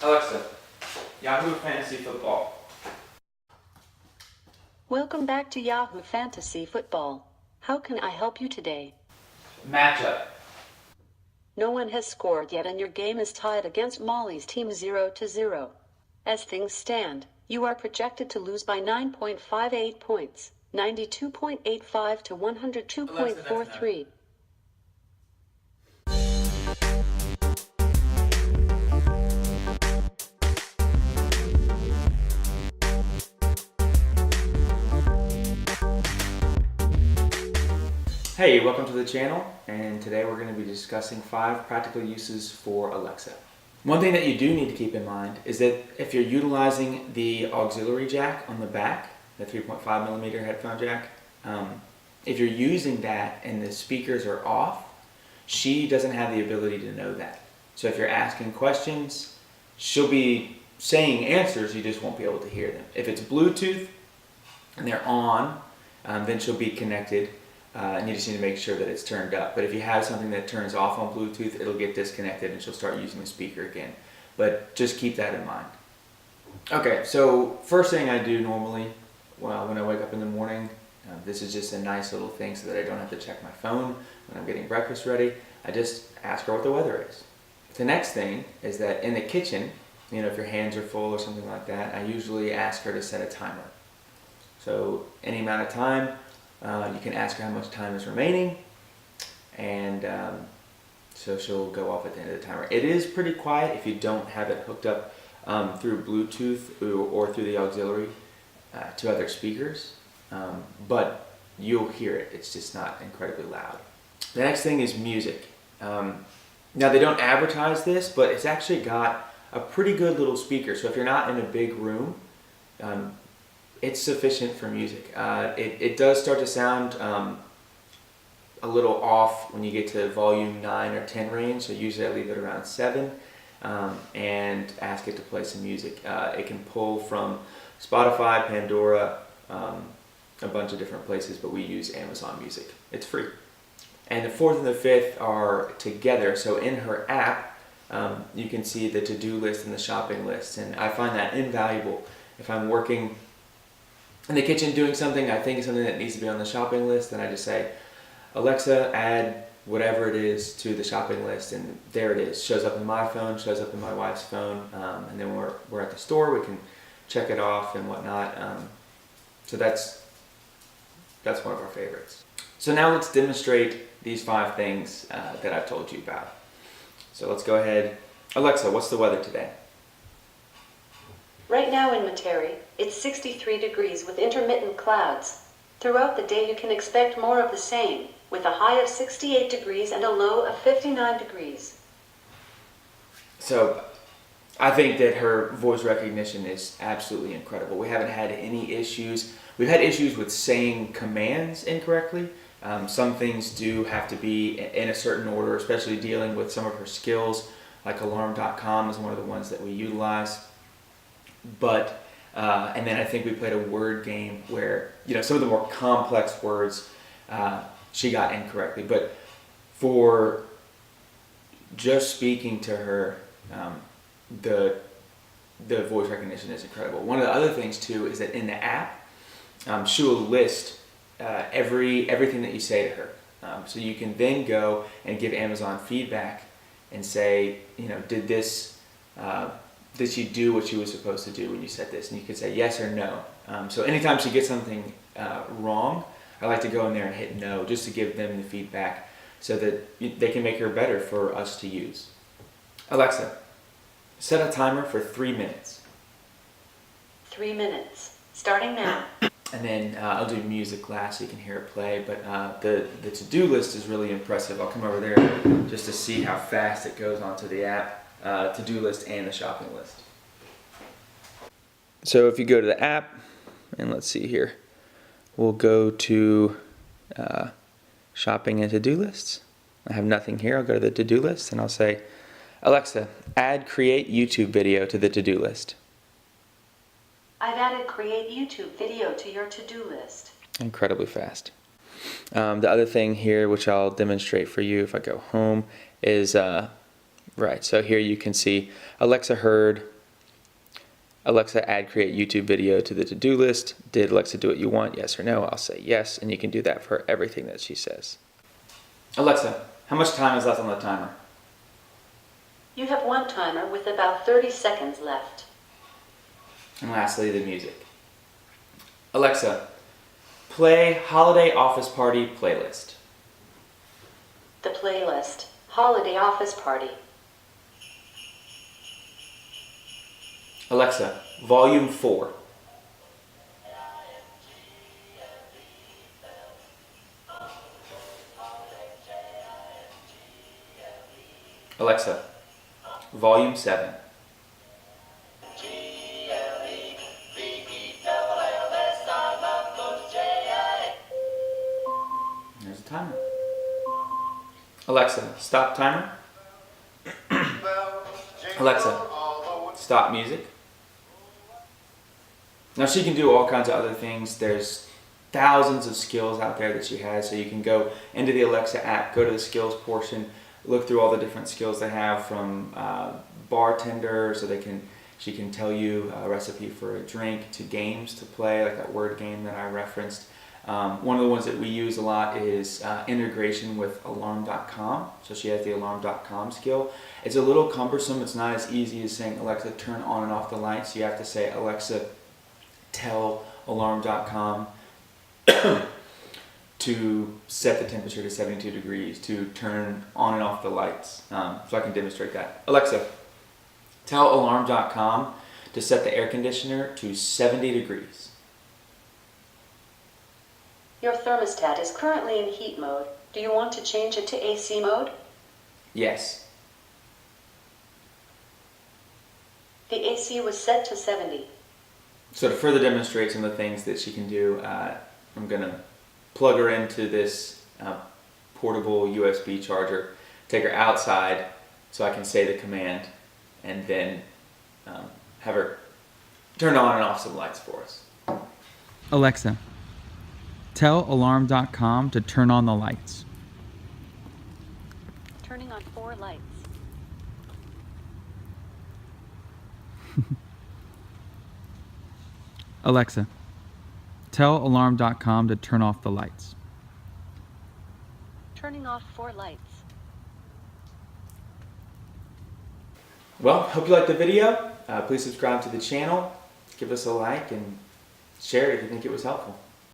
Alexa, Yahoo Fantasy Football. Welcome back to Yahoo Fantasy Football. How can I help you today? Matchup. No one has scored yet and your game is tied against Molly's team 0-0. As things stand, you are projected to lose by 9.58 points, 92.85 to 102.43. Hey, welcome to the channel, and today we're going to be discussing 5 practical uses for Alexa. One thing that you do need to keep in mind is that if you're utilizing the auxiliary jack on the back, the 3.5mm headphone jack, if you're using that and the speakers are off, she doesn't have the ability to know that. So if you're asking questions, she'll be saying answers, you just won't be able to hear them. If it's Bluetooth and they're on, then she'll be connected. And you just need to make sure that it's turned up. But if you have something that turns off on Bluetooth, it'll get disconnected and she'll start using the speaker again. But just keep that in mind. Okay, so first thing I do normally when I wake up in the morning, this is just a nice little thing so that I don't have to check my phone when I'm getting breakfast ready. I just ask her what the weather is. The next thing is that in the kitchen, if your hands are full or something like that, I usually ask her to set a timer. So any amount of time. You can ask her how much time is remaining, and so she'll go off at the end of the timer. It is pretty quiet if you don't have it hooked up through Bluetooth or through the auxiliary to other speakers, but you'll hear it. It's just not incredibly loud. The next thing is music. Now they don't advertise this, but it's actually got a pretty good little speaker. So if you're not in a big room, it's sufficient for music. It does start to sound a little off when you get to volume 9 or 10 range, so usually I leave it around 7 and ask it to play some music. It can pull from Spotify, Pandora, a bunch of different places, but we use Amazon Music. It's free. And the 4th and the 5th are together, so in her app you can see the to-do list and the shopping list, and I find that invaluable. If I'm working in the kitchen doing something, I think something that needs to be on the shopping list, then I just say, Alexa, add whatever it is to the shopping list, and there it is. Shows up in my phone, shows up in my wife's phone, and then when we're at the store, we can check it off and whatnot. So that's one of our favorites. So now let's demonstrate these 5 things that I've told you about. So let's go ahead. Alexa, what's the weather today? Right now in Metairie, it's 63 degrees with intermittent clouds. Throughout the day you can expect more of the same, with a high of 68 degrees and a low of 59 degrees. So I think that her voice recognition is absolutely incredible. We haven't had any issues. We've had issues with saying commands incorrectly. Some things do have to be in a certain order, especially dealing with some of her skills, like alarm.com is one of the ones that we utilize. But and then I think we played a word game where some of the more complex words she got incorrectly. But for just speaking to her, the voice recognition is incredible. One of the other things too is that in the app, she will list everything that you say to her. So you can then go and give Amazon feedback and say, did she do what she was supposed to do when you said this? And you could say yes or no. So anytime she gets something wrong, I like to go in there and hit no, just to give them the feedback so that they can make her better for us to use. Alexa, set a timer for 3 minutes. 3 minutes, starting now. And then I'll do music last so you can hear it play, but the to-do list is really impressive. I'll come over there just to see how fast it goes onto the app. To-do list and the shopping list. So if you go to the app, and let's see here, we'll go to shopping and to-do lists. I have nothing here. I'll go to the to-do list and I'll say, Alexa, add create YouTube video to the to-do list. I've added create YouTube video to your to-do list. Incredibly fast. The other thing here, which I'll demonstrate for you if I go home, is Right, so here you can see Alexa heard, Alexa add create YouTube video to the to-do list. Did Alexa do what you want? Yes or no? I'll say yes, and you can do that for everything that she says. Alexa, how much time is left on the timer? You have one timer with about 30 seconds left. And lastly, the music. Alexa, play Holiday Office Party playlist. The playlist, Holiday Office Party. Alexa, volume 4. Alexa, volume 7. There's a timer. Alexa, stop timer. Alexa, stop music. Now she can do all kinds of other things. There's thousands of skills out there that she has, so you can go into the Alexa app, go to the skills portion, look through all the different skills they have, from bartender, so she can tell you a recipe for a drink, to games to play, like that word game that I referenced. One of the ones that we use a lot is integration with alarm.com. So she has the alarm.com skill. It's a little cumbersome. It's not as easy as saying Alexa turn on and off the lights. You have to say Alexa tell alarm.com to set the temperature to 72 degrees, to turn on and off the lights. So I can demonstrate that. Alexa, tell alarm.com to set the air conditioner to 70 degrees. Your thermostat is currently in heat mode. Do you want to change it to AC mode? Yes. The AC was set to 70. So to further demonstrate some of the things that she can do, I'm going to plug her into this portable USB charger, take her outside so I can say the command, and then have her turn on and off some lights for us. Alexa, tell alarm.com to turn on the lights. Turning on 4 lights. Alexa, tell alarm.com to turn off the lights. Turning off 4 lights. Well, hope you liked the video. Please subscribe to the channel, give us a like, and share it if you think it was helpful.